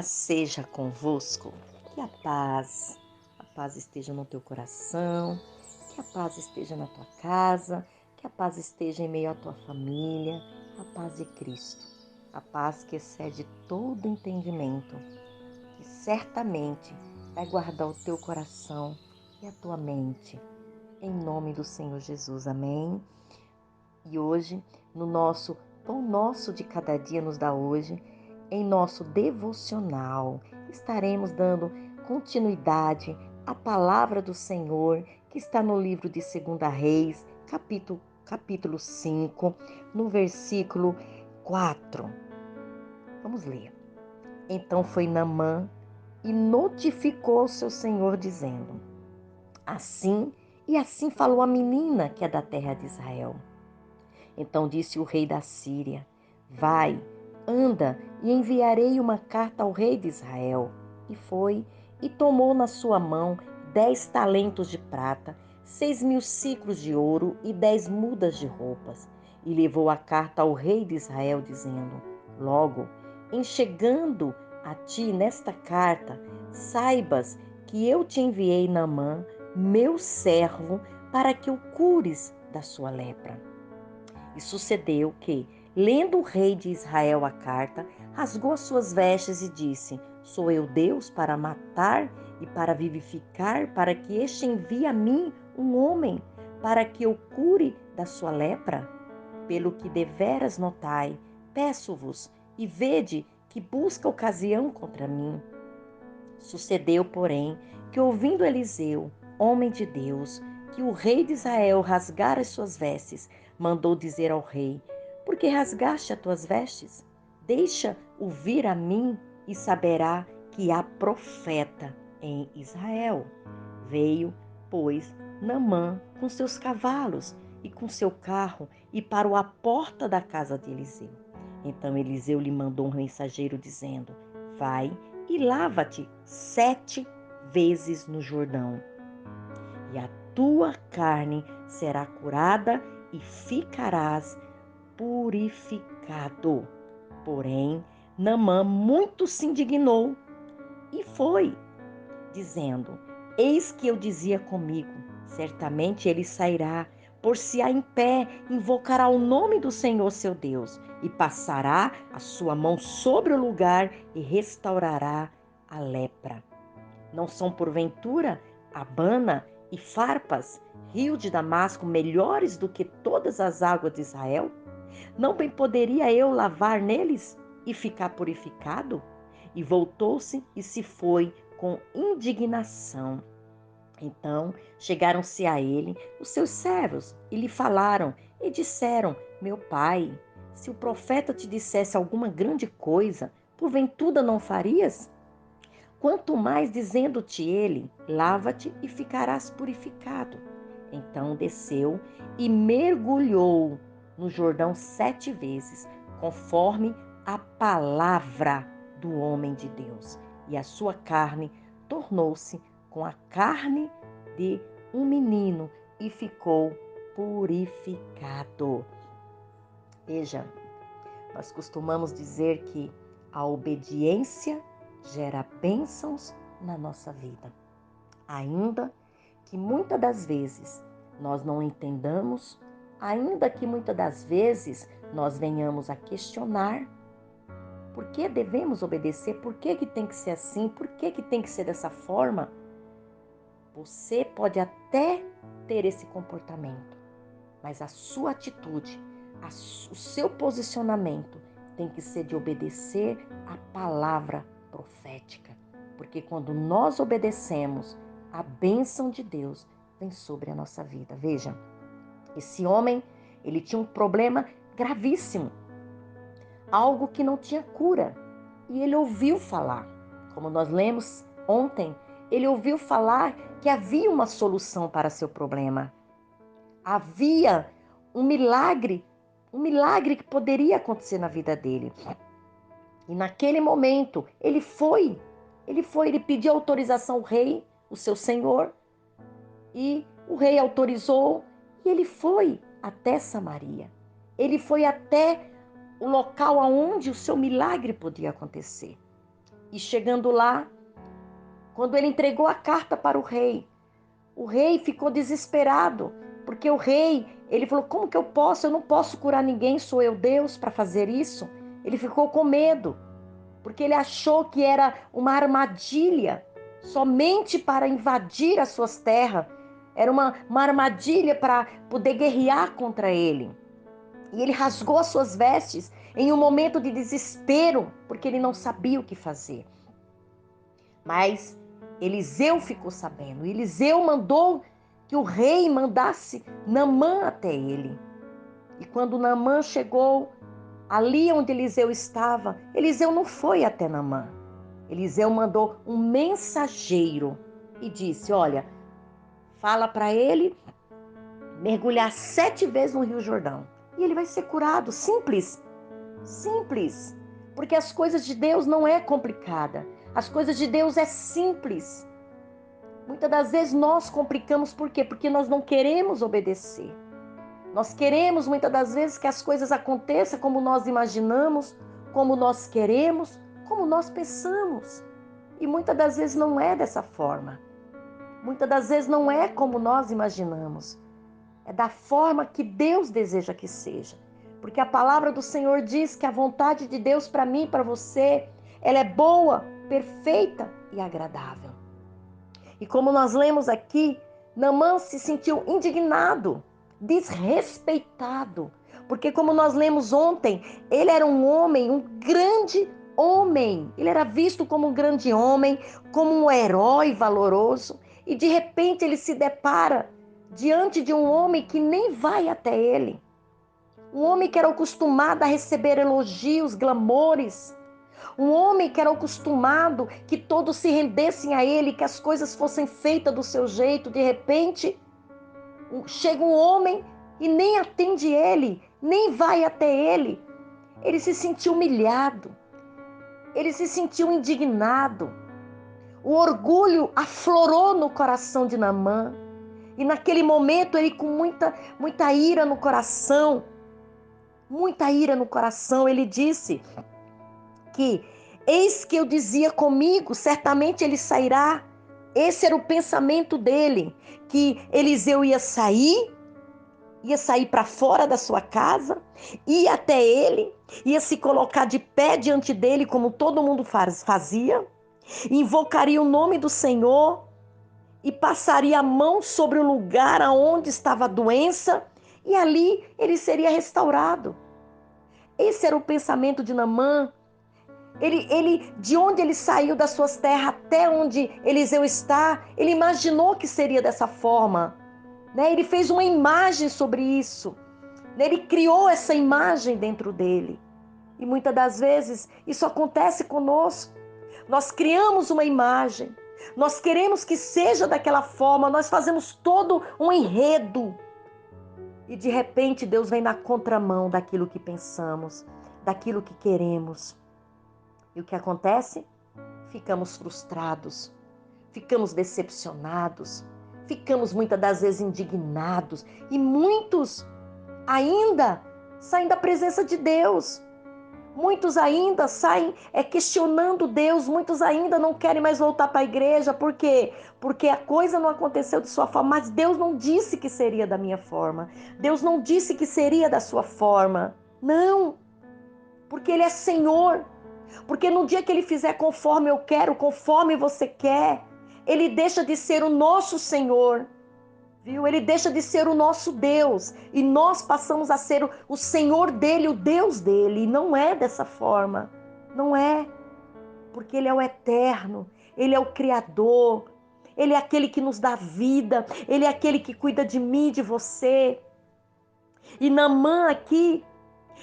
paz seja convosco, que a paz esteja no teu coração, que a paz esteja na tua casa, que a paz esteja em meio à tua família, a paz de Cristo, a paz que excede todo entendimento, que certamente vai guardar o teu coração e a tua mente, em nome do Senhor Jesus, amém? E hoje, no nosso Pão Nosso de Cada Dia nos dá hoje, em nosso devocional, estaremos dando continuidade à palavra do Senhor, que está no livro de 2 Reis, capítulo 5, no versículo 4. Vamos ler. Então foi Naamã e notificou ao seu senhor, dizendo: assim falou a menina que é da terra de Israel. Então disse o rei da Síria: vai, anda, e enviarei uma carta ao rei de Israel. E foi, e tomou na sua mão 10 talentos de prata, 6.000 siclos de ouro e 10 mudas de roupas. E levou a carta ao rei de Israel, dizendo: logo, em chegando a ti nesta carta, saibas que eu te enviei Naamã, meu servo, para que o cures da sua lepra. E sucedeu que, lendo o rei de Israel a carta, rasgou as suas vestes e disse: sou eu Deus para matar e para vivificar, para que este envie a mim um homem, para que eu cure da sua lepra? Pelo que deveras notai, peço-vos, e vede que busca ocasião contra mim. Sucedeu, porém, que ouvindo Eliseu, homem de Deus, que o rei de Israel rasgara as suas vestes, mandou dizer ao rei: por que rasgaste as tuas vestes? Deixa-o vir a mim e saberá que há profeta em Israel. Veio, pois, Naamã com seus cavalos e com seu carro e parou à porta da casa de Eliseu. Então Eliseu lhe mandou um mensageiro dizendo: vai e lava-te 7 vezes no Jordão, e a tua carne será curada e ficarás purificado. Porém, Naamã muito se indignou e foi, dizendo: eis que eu dizia comigo, certamente ele sairá, por-se-á em pé, invocará o nome do Senhor seu Deus, e passará a sua mão sobre o lugar e restaurará a lepra. Não são porventura Abana e Farpas, rio de Damasco, melhores do que todas as águas de Israel? Não bem poderia eu lavar neles e ficar purificado? E voltou-se e se foi com indignação. Então chegaram-se a ele os seus servos e lhe falaram e disseram: meu pai, se o profeta te dissesse alguma grande coisa, porventura não farias? Quanto mais dizendo-te ele: lava-te e ficarás purificado. Então desceu e mergulhou no Jordão 7 vezes, conforme a palavra do homem de Deus. E a sua carne tornou-se com a carne de um menino e ficou purificado. Veja, nós costumamos dizer que a obediência gera bênçãos na nossa vida. Ainda que muitas das vezes nós não entendamos, ainda que muitas das vezes nós venhamos a questionar por que devemos obedecer, por que tem que ser assim, por que tem que ser dessa forma, você pode até ter esse comportamento, mas a sua atitude, o seu posicionamento tem que ser de obedecer a palavra profética. Porque quando nós obedecemos, a bênção de Deus vem sobre a nossa vida. Veja, esse homem, ele tinha um problema gravíssimo, algo que não tinha cura. E ele ouviu falar, como nós lemos ontem, ele ouviu falar que havia uma solução para seu problema. Havia um milagre que poderia acontecer na vida dele. E naquele momento, ele pediu autorização ao rei, o seu senhor, e o rei autorizou, e ele foi até Samaria. Ele foi até o local onde o seu milagre podia acontecer. E chegando lá, quando ele entregou a carta para o rei ficou desesperado, porque o rei, ele falou, como que eu posso? Eu não posso curar ninguém, sou eu Deus para fazer isso? Ele ficou com medo, porque ele achou que era uma armadilha, somente para invadir as suas terras. Era uma armadilha para poder guerrear contra ele. E ele rasgou as suas vestes em um momento de desespero, porque ele não sabia o que fazer. Mas Eliseu ficou sabendo. Eliseu mandou que o rei mandasse Naamã até ele. E quando Naamã chegou ali onde Eliseu estava, Eliseu não foi até Naamã. Eliseu mandou um mensageiro e disse, olha, fala para ele mergulhar 7 vezes no Rio Jordão. E ele vai ser curado. Simples. Simples. Porque as coisas de Deus não é complicada. As coisas de Deus é simples. Muitas das vezes nós complicamos por quê? Porque nós não queremos obedecer. Nós queremos muitas das vezes que as coisas aconteçam como nós imaginamos, como nós queremos, como nós pensamos. E muitas das vezes não é dessa forma. Muitas das vezes não é como nós imaginamos. É da forma que Deus deseja que seja. Porque a palavra do Senhor diz que a vontade de Deus para mim e para você, ela é boa, perfeita e agradável. E como nós lemos aqui, Naamã se sentiu indignado, desrespeitado. Porque como nós lemos ontem, ele era um homem, um grande homem. Ele era visto como um grande homem, como um herói valoroso. E de repente ele se depara diante de um homem que nem vai até ele. Um homem que era acostumado a receber elogios, glamores. Um homem que era acostumado que todos se rendessem a ele, que as coisas fossem feitas do seu jeito. De repente, chega um homem e nem atende ele, nem vai até ele. Ele se sentiu humilhado. Ele se sentiu indignado. O orgulho aflorou no coração de Naamã. E naquele momento ele com muita ira no coração, ele disse que eis que eu dizia comigo, certamente ele sairá. Esse era o pensamento dele, que Eliseu ia sair para fora da sua casa, ia até ele, ia se colocar de pé diante dele, como todo mundo fazia, invocaria o nome do Senhor e passaria a mão sobre o lugar aonde estava a doença, e ali ele seria restaurado. Esse era o pensamento de Naamã. De onde ele saiu das suas terras até onde Eliseu está, ele imaginou que seria dessa forma. Ele fez uma imagem sobre isso. Ele criou essa imagem dentro dele. E muitas das vezes isso acontece conosco. Nós criamos uma imagem. Nós queremos que seja daquela forma. Nós fazemos todo um enredo. E de repente Deus vem na contramão daquilo que pensamos, daquilo que queremos. E o que acontece? Ficamos frustrados, ficamos decepcionados, ficamos muitas das vezes indignados. E muitos ainda saem da presença de Deus. Muitos ainda saem questionando Deus. Muitos ainda não querem mais voltar para a igreja. Por quê? Porque a coisa não aconteceu de sua forma. Mas Deus não disse que seria da minha forma. Deus não disse que seria da sua forma. Não. Porque Ele é Senhor. Porque no dia que Ele fizer conforme eu quero, conforme você quer, Ele deixa de ser o nosso Senhor. Viu? Ele deixa de ser o nosso Deus e nós passamos a ser o Senhor dele, o Deus dele. E não é dessa forma, não é, porque Ele é o eterno, Ele é o Criador, Ele é aquele que nos dá vida, Ele é aquele que cuida de mim, de você. E Naamã aqui,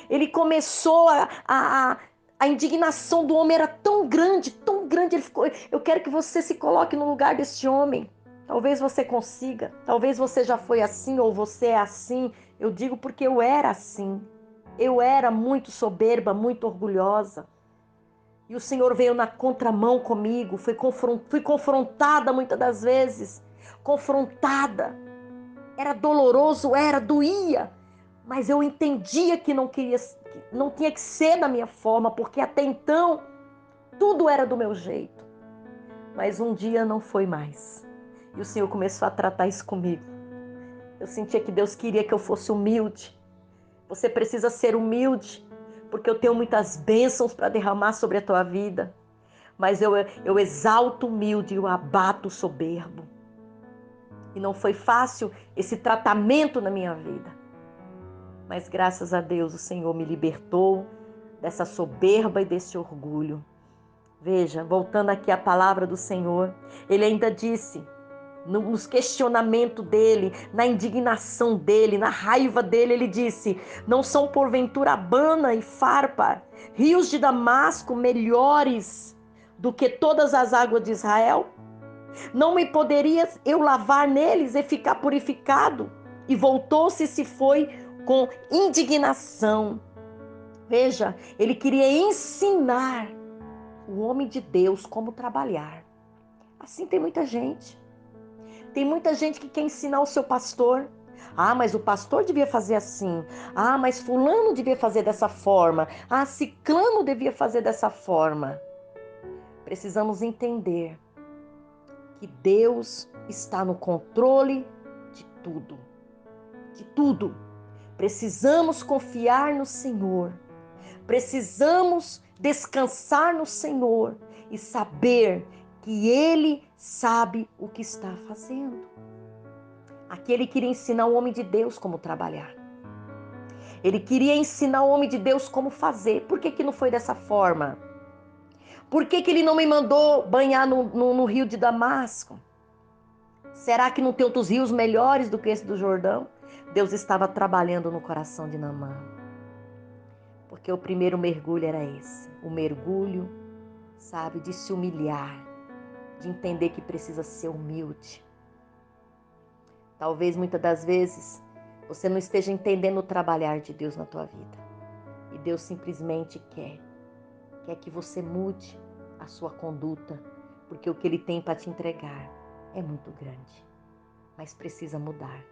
ele começou a indignação do homem era tão grande, ele ficou, eu quero que você se coloque no lugar deste homem. Talvez você consiga, talvez você já foi assim ou você é assim. Eu digo porque eu era assim. Eu era muito soberba, muito orgulhosa. E o Senhor veio na contramão comigo, fui confrontada muitas das vezes. Confrontada. Era doloroso, doía. Mas eu entendia que não tinha que ser da minha forma, porque até então tudo era do meu jeito. Mas um dia não foi mais. E o Senhor começou a tratar isso comigo. Eu sentia que Deus queria que eu fosse humilde. Você precisa ser humilde, porque eu tenho muitas bênçãos para derramar sobre a tua vida. Mas eu exalto o humilde e eu abato o soberbo. E não foi fácil esse tratamento na minha vida. Mas graças a Deus o Senhor me libertou dessa soberba e desse orgulho. Veja, voltando aqui à palavra do Senhor, ele ainda disse, nos questionamentos dele, na indignação dele, na raiva dele, ele disse: não são porventura Abana e Farpar, rios de Damasco, melhores do que todas as águas de Israel? Não me poderias eu lavar neles e ficar purificado? E voltou-se e se foi com indignação. Veja, ele queria ensinar o homem de Deus como trabalhar. Assim tem muita gente. Tem muita gente que quer ensinar o seu pastor. Ah, mas o pastor devia fazer assim. Ah, mas fulano devia fazer dessa forma. Ah, ciclano devia fazer dessa forma. Precisamos entender que Deus está no controle de tudo. De tudo. Precisamos confiar no Senhor. Precisamos descansar no Senhor e saber que Ele sabe o que está fazendo. Aqui ele queria ensinar o homem de Deus como trabalhar. Ele queria ensinar o homem de Deus como fazer. Por que não foi dessa forma? Por que ele não me mandou banhar no rio de Damasco? Será que não tem outros rios melhores do que esse do Jordão? Deus estava trabalhando no coração de Naamã. Porque o primeiro mergulho era esse. O mergulho, sabe, de se humilhar. De entender que precisa ser humilde. Talvez muitas das vezes você não esteja entendendo o trabalhar de Deus na tua vida. E Deus simplesmente quer que você mude a sua conduta, porque o que Ele tem para te entregar é muito grande, mas precisa mudar.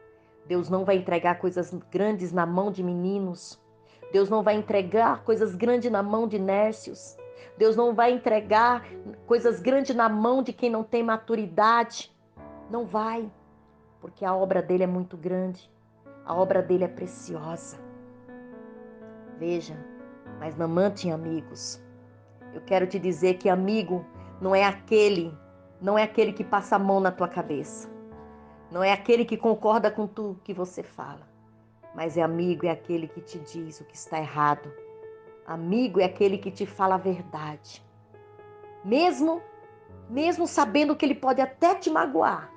Deus não vai entregar coisas grandes na mão de meninos. Deus não vai entregar coisas grandes na mão de nércios. Deus não vai entregar coisas grandes na mão de quem não tem maturidade. Não vai, porque a obra dele é muito grande. A obra dele é preciosa. Veja, mas Naamã tinha amigos. Eu quero te dizer que amigo não é aquele que passa a mão na tua cabeça. Não é aquele que concorda com tudo que você fala. Mas amigo é aquele que te diz o que está errado. Amigo é aquele que te fala a verdade. Mesmo sabendo que ele pode até te magoar.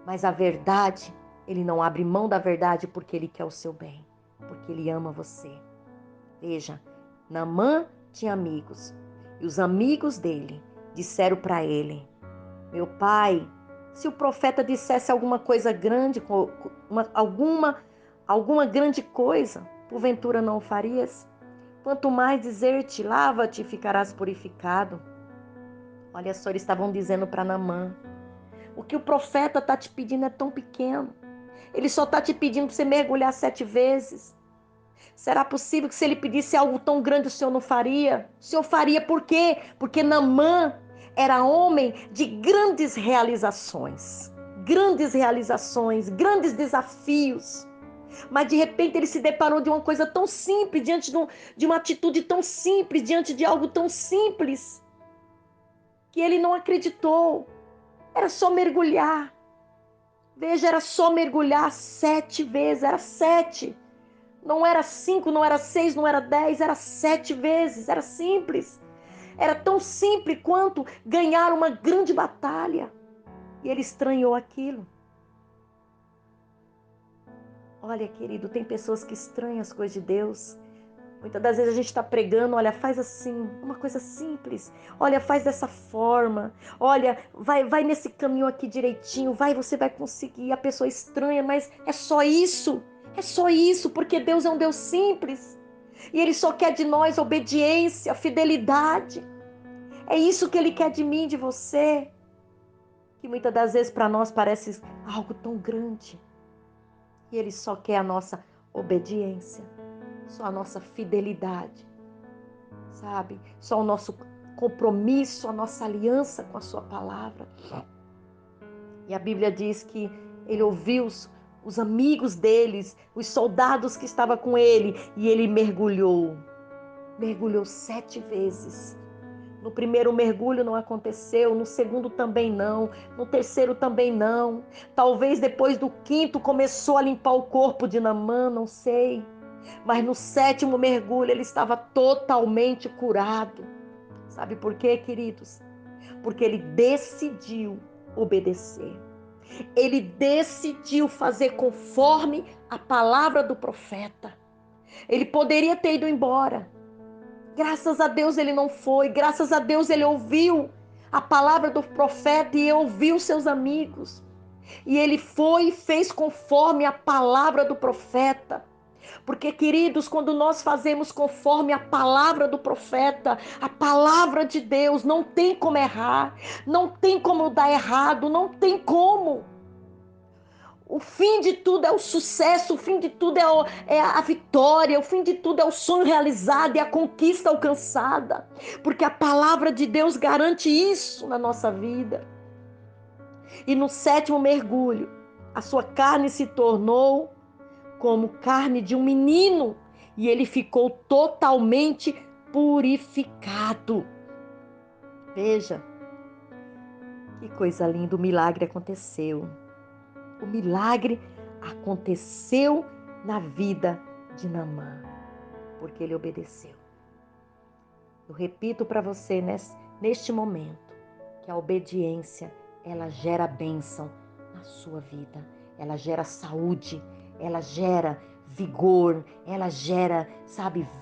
Mas a verdade, ele não abre mão da verdade porque ele quer o seu bem. Porque ele ama você. Veja, Naamã tinha amigos. E os amigos dele disseram para ele: meu pai, se o profeta dissesse alguma coisa grande, alguma grande coisa, porventura não o farias? Quanto mais dizer-te, lava-te e ficarás purificado. Olha só, eles estavam dizendo para Naamã: o que o profeta está te pedindo é tão pequeno. Ele só está te pedindo para você mergulhar 7 vezes. Será possível que se ele pedisse algo tão grande o Senhor não faria? O Senhor faria por quê? Porque Naamã era homem de grandes realizações. Grandes desafios. Mas de repente ele se deparou de uma coisa tão simples, diante de uma atitude tão simples, diante de algo tão simples, que ele não acreditou. Era só mergulhar. Veja, era só mergulhar 7 vezes, era 7. Não era 5, não era 6, não era 10, era 7 vezes. Era simples. Era tão simples quanto ganhar uma grande batalha. E ele estranhou aquilo. Olha, querido, tem pessoas que estranham as coisas de Deus. Muitas das vezes a gente está pregando, olha, faz assim, uma coisa simples. Olha, faz dessa forma. Olha, vai nesse caminho aqui direitinho. Você vai conseguir. A pessoa estranha, mas é só isso. É só isso, porque Deus é um Deus simples. E Ele só quer de nós obediência, fidelidade. É isso que Ele quer de mim, de você. Que muitas das vezes para nós parece algo tão grande. E Ele só quer a nossa obediência. Só a nossa fidelidade. Sabe? Só o nosso compromisso, a nossa aliança com a sua palavra. E a Bíblia diz que ele ouviu os amigos deles, os soldados que estavam com ele, e ele mergulhou 7 vezes. No primeiro mergulho não aconteceu, no segundo também não, no terceiro também não. Talvez depois do quinto começou a limpar o corpo de Naamã, não sei. Mas no 7º mergulho ele estava totalmente curado. Sabe por quê, queridos? Porque ele decidiu obedecer. Ele decidiu fazer conforme a palavra do profeta. Ele poderia ter ido embora. Graças a Deus ele não foi. Graças a Deus ele ouviu a palavra do profeta e ouviu seus amigos. E ele foi e fez conforme a palavra do profeta. Porque, queridos, quando nós fazemos conforme a palavra do profeta, a palavra de Deus, não tem como errar, não tem como dar errado, não tem como. O fim de tudo é o sucesso, o fim de tudo é a vitória, o fim de tudo é o sonho realizado e a conquista alcançada. Porque a palavra de Deus garante isso na nossa vida. E no 7º mergulho, a sua carne se tornou como carne de um menino e ele ficou totalmente purificado. Veja, que coisa linda, o milagre aconteceu. O milagre aconteceu na vida de Naamã, porque ele obedeceu. Eu repito para você neste momento, que a obediência, ela gera bênção na sua vida. Ela gera saúde, ela gera vigor, ela gera,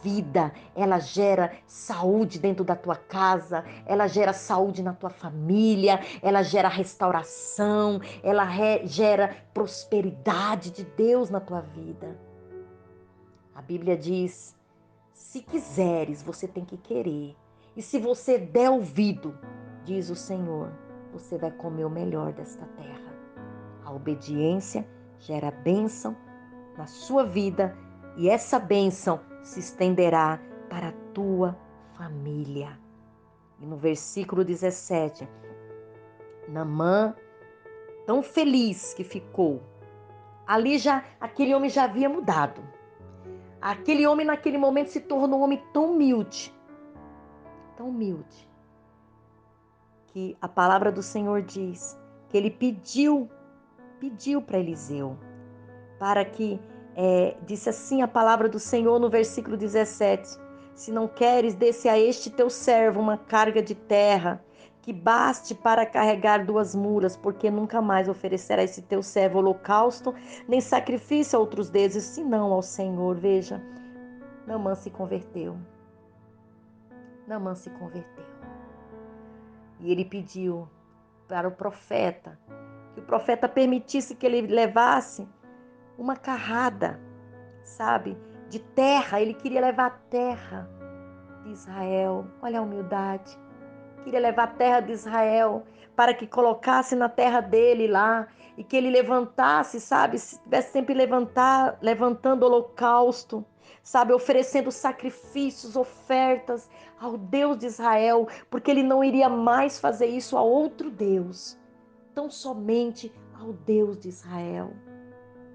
vida, ela gera saúde dentro da tua casa, ela gera saúde na tua família, ela gera restauração, ela gera prosperidade de Deus na tua vida. A Bíblia diz: se quiseres, você tem que querer. E se você der ouvido, diz o Senhor, você vai comer o melhor desta terra. A obediência gera bênção na sua vida e essa bênção se estenderá para a tua família. E no versículo 17, Naamã, tão feliz que ficou, ali aquele homem já havia mudado. Aquele homem naquele momento se tornou um homem tão humilde, que a palavra do Senhor diz que ele pediu para Eliseu, para que, disse assim a palavra do Senhor no versículo 17, se não queres, desce a este teu servo uma carga de terra, que baste para carregar 2 mulas, porque nunca mais oferecerá esse teu servo holocausto, nem sacrifício a outros deuses, senão ao Senhor. Veja, Naamã se converteu. E ele pediu para o profeta, que o profeta permitisse que ele levasse uma carrada, de terra. Ele queria levar a terra de Israel. Olha a humildade. Queria levar a terra de Israel para que colocasse na terra dele lá e que ele levantasse, estivesse sempre levantando holocausto, oferecendo sacrifícios, ofertas ao Deus de Israel, porque ele não iria mais fazer isso a outro Deus, tão somente ao Deus de Israel.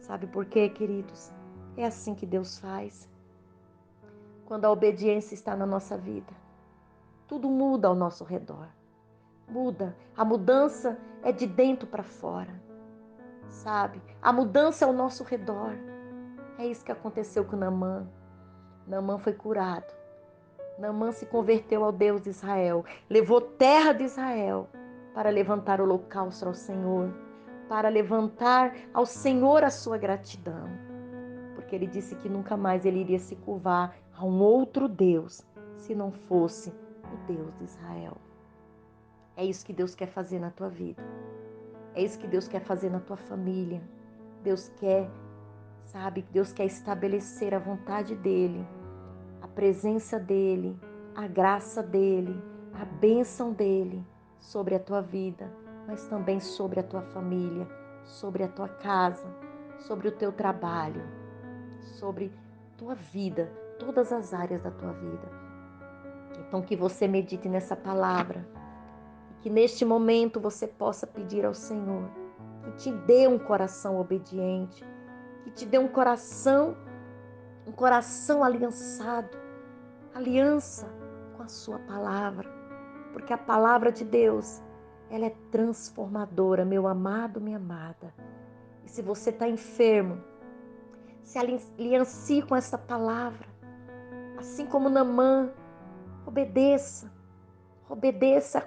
Sabe por quê, queridos? É assim que Deus faz. Quando a obediência está na nossa vida, tudo muda ao nosso redor. Muda. A mudança é de dentro para fora. A mudança é ao nosso redor. É isso que aconteceu com Naamã. Naamã foi curado. Naamã se converteu ao Deus de Israel. Levou terra de Israel para levantar o holocausto ao Senhor. Para levantar ao Senhor a sua gratidão. Porque ele disse que nunca mais ele iria se curvar a um outro Deus, se não fosse o Deus de Israel. É isso que Deus quer fazer na tua vida. É isso que Deus quer fazer na tua família. Deus quer estabelecer a vontade dEle, a presença dEle, a graça dEle, a bênção dEle sobre a tua vida, mas também sobre a tua família, sobre a tua casa, sobre o teu trabalho, sobre tua vida, todas as áreas da tua vida. Então que você medite nessa palavra, e que neste momento você possa pedir ao Senhor que te dê um coração obediente, que te dê um coração aliançado, aliança com a sua palavra, porque a palavra de Deus, ela é transformadora, meu amado, minha amada. E se você está enfermo, se aliancie com essa palavra, assim como Naamã, obedeça,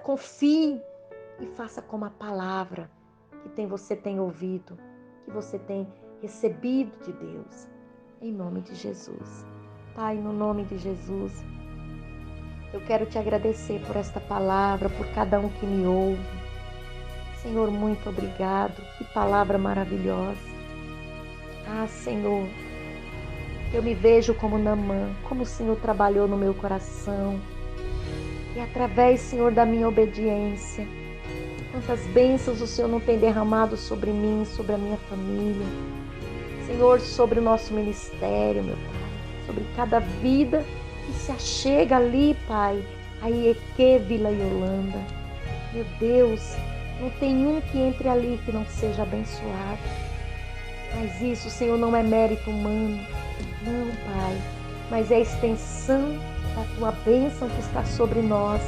confie e faça como a palavra que você tem ouvido, que você tem recebido de Deus, em nome de Jesus. Pai, no nome de Jesus, eu quero te agradecer por esta palavra, por cada um que me ouve. Senhor, muito obrigado, que palavra maravilhosa. Ah, Senhor, eu me vejo como Naamã, como o Senhor trabalhou no meu coração. E através, Senhor, da minha obediência, quantas bênçãos o Senhor não tem derramado sobre mim, sobre a minha família. Senhor, sobre o nosso ministério, meu Pai, sobre cada vida que se achega ali, Pai, a Ieque, Vila Yolanda. Meu Deus, não tem um que entre ali que não seja abençoado. Mas isso, Senhor, não é mérito humano, não, Pai, mas é a extensão da Tua bênção que está sobre nós.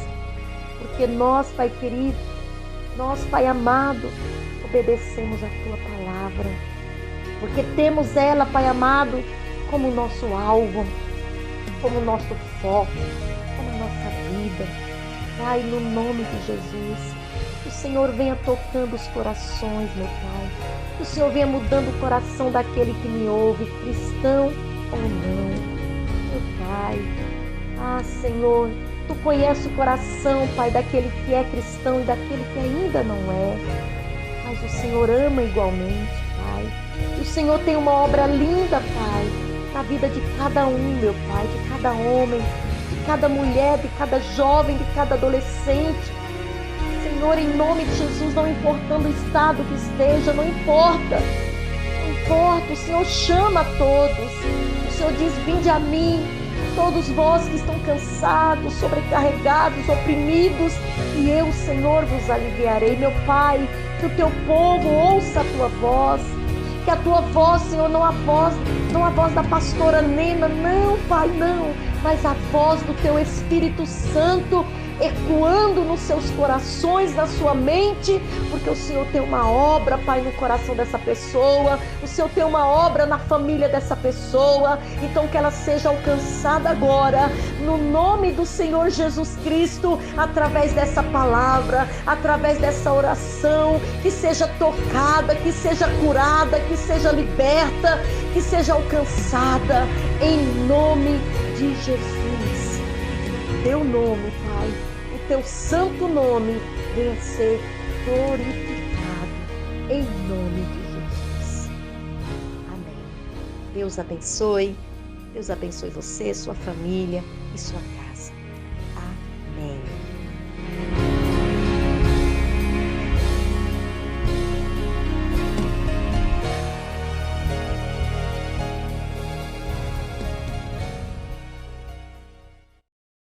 Porque nós, Pai querido, nós, Pai amado, obedecemos a Tua palavra. Porque temos ela, Pai amado, como nosso alvo, como nosso foco, como a nossa vida. Pai, no nome de Jesus, que o Senhor venha tocando os corações, meu Pai. Que o Senhor venha mudando o coração daquele que me ouve, cristão ou não. Meu Pai, ah, Senhor, Tu conheces o coração, Pai, daquele que é cristão e daquele que ainda não é. Mas o Senhor ama igualmente, Pai. E o Senhor tem uma obra linda, Pai, na vida de cada um, meu Pai, de cada homem, de cada mulher, de cada jovem, de cada adolescente. Senhor, em nome de Jesus, não importando o estado que esteja, não importa, o Senhor chama a todos. O Senhor diz: vinde a mim, todos vós que estão cansados, sobrecarregados, oprimidos, e eu, Senhor, vos aliviarei. Meu Pai, que o Teu povo ouça a Tua voz, que a Tua voz, Senhor, não a voz da pastora Nena, não, Pai, não, mas a voz do Teu Espírito Santo, ecoando nos seus corações, na sua mente, porque o Senhor tem uma obra, Pai, no coração dessa pessoa, o Senhor tem uma obra na família dessa pessoa. Então que ela seja alcançada agora, no nome do Senhor Jesus Cristo, através dessa palavra, através dessa oração, que seja tocada, que seja curada, que seja liberta, que seja alcançada, em nome de Jesus. Teu nome, Pai, o Teu santo nome venha ser glorificado, em nome de Jesus. Amém. Deus abençoe você, sua família e sua casa.